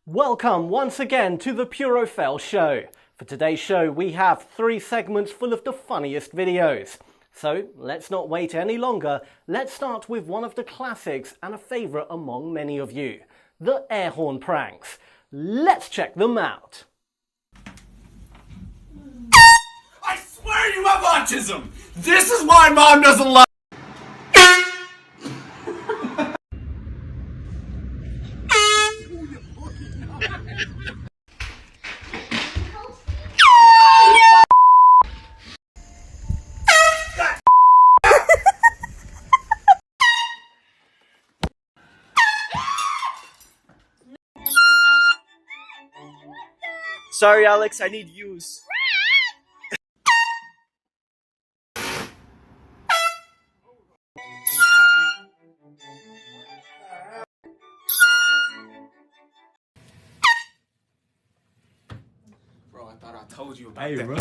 Welcome once again to the Puro show. For today's show we have 3 segments full of the funniest videos. So let's not wait any longer, let's start with one of the classics and a favourite among many of you, the air horn pranks. Let's check them out. I swear you have autism! This is why Mom doesn't love. Sorry, Alex, I need use. Bro, I thought I told you about that. Bro.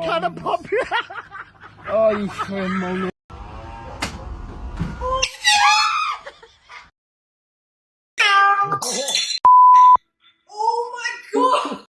Kind of popular. Oh, you shame moment. Oh my god!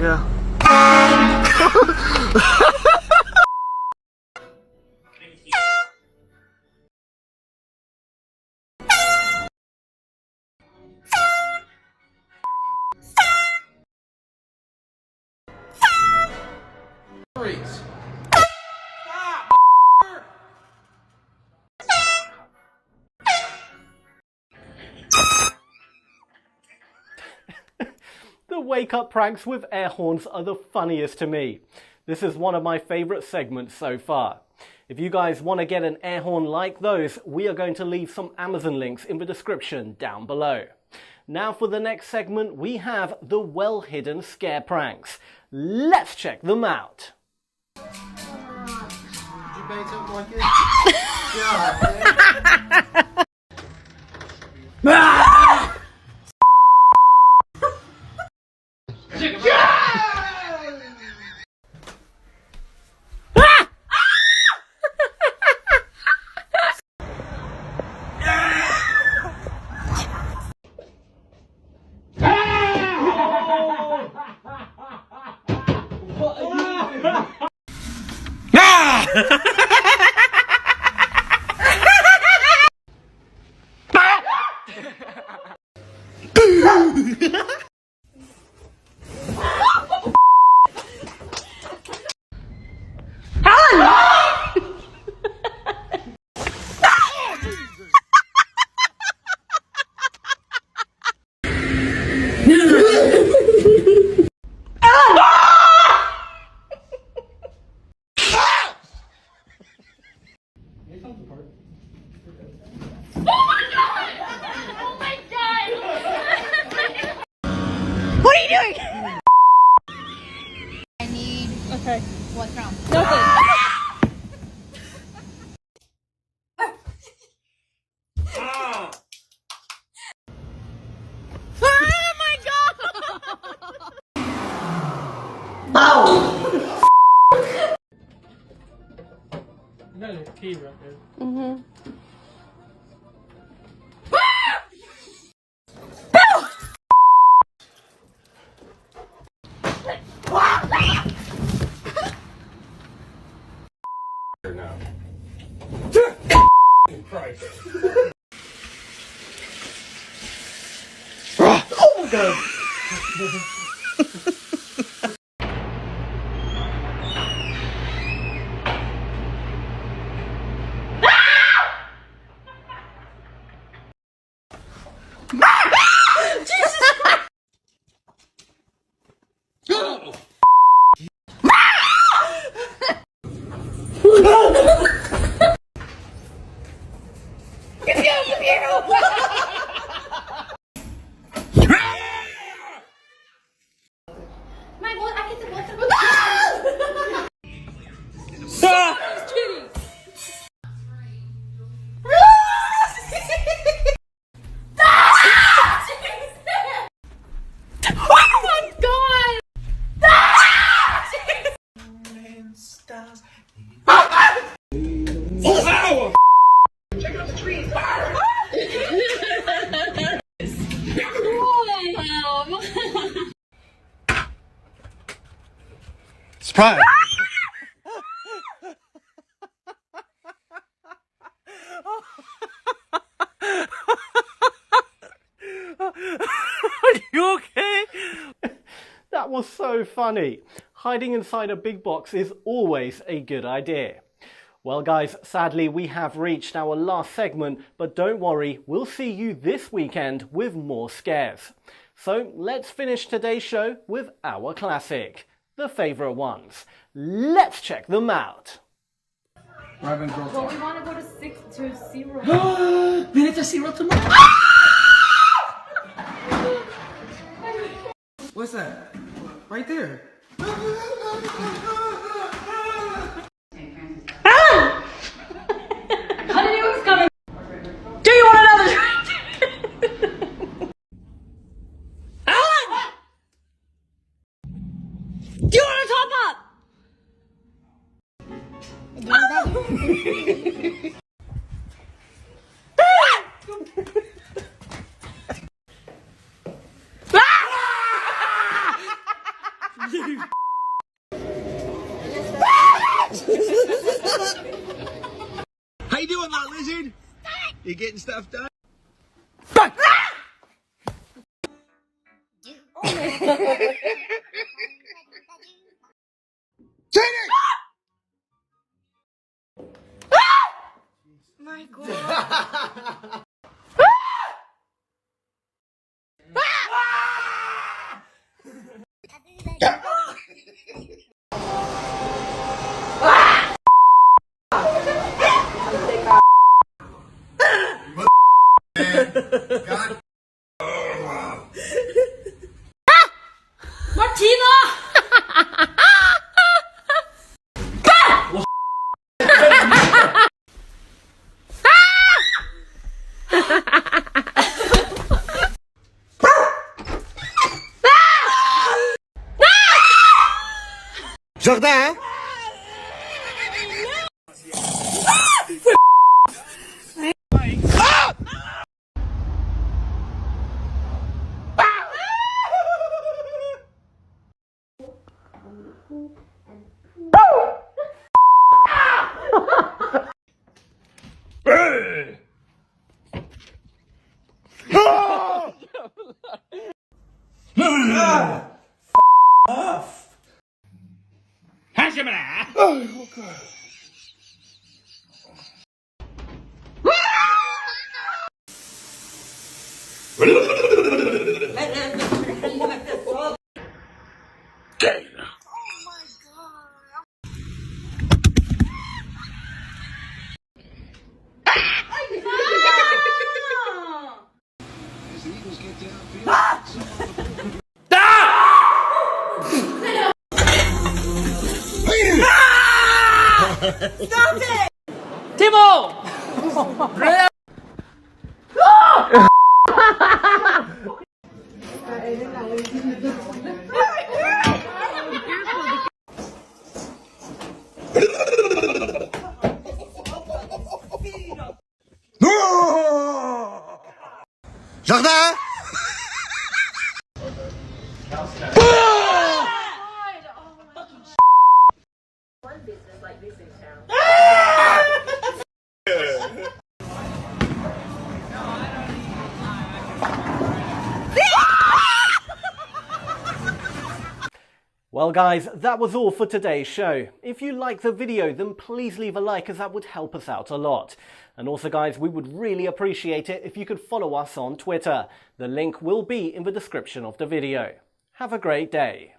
Yeah. The wake-up pranks with air horns are the funniest to me. This is one of my favourite segments so far. If you guys want to get an air horn like those, we are going to leave some Amazon links in the description down below. Now for the next segment, we have the well-hidden scare pranks. Let's check them out. Did you bang something like this? God, cheese right there. Mm-hmm. My God, I get the water. Surprise! Are you okay? That was so funny. Hiding inside a big box is always a good idea. Well guys, sadly we have reached our last segment, but don't worry, we'll see you this weekend with more scares. So let's finish today's show with our classic, the favourite ones. Let's check them out. Well, we want to go to 0. we need to 0 tomorrow. What's that? Right there. How did he know it was coming? Do you want another drink? Alan! Do you want to top up? How you doing, that lizard? You getting stuff done? My God. Martina! Jardin, hein? Stop it! Timo! Zeg daar! One business like this in town. Well guys, that was all for today's show. If you liked the video, then please leave a like as that would help us out a lot. And also guys, we would really appreciate it if you could follow us on Twitter. The link will be in the description of the video. Have a great day.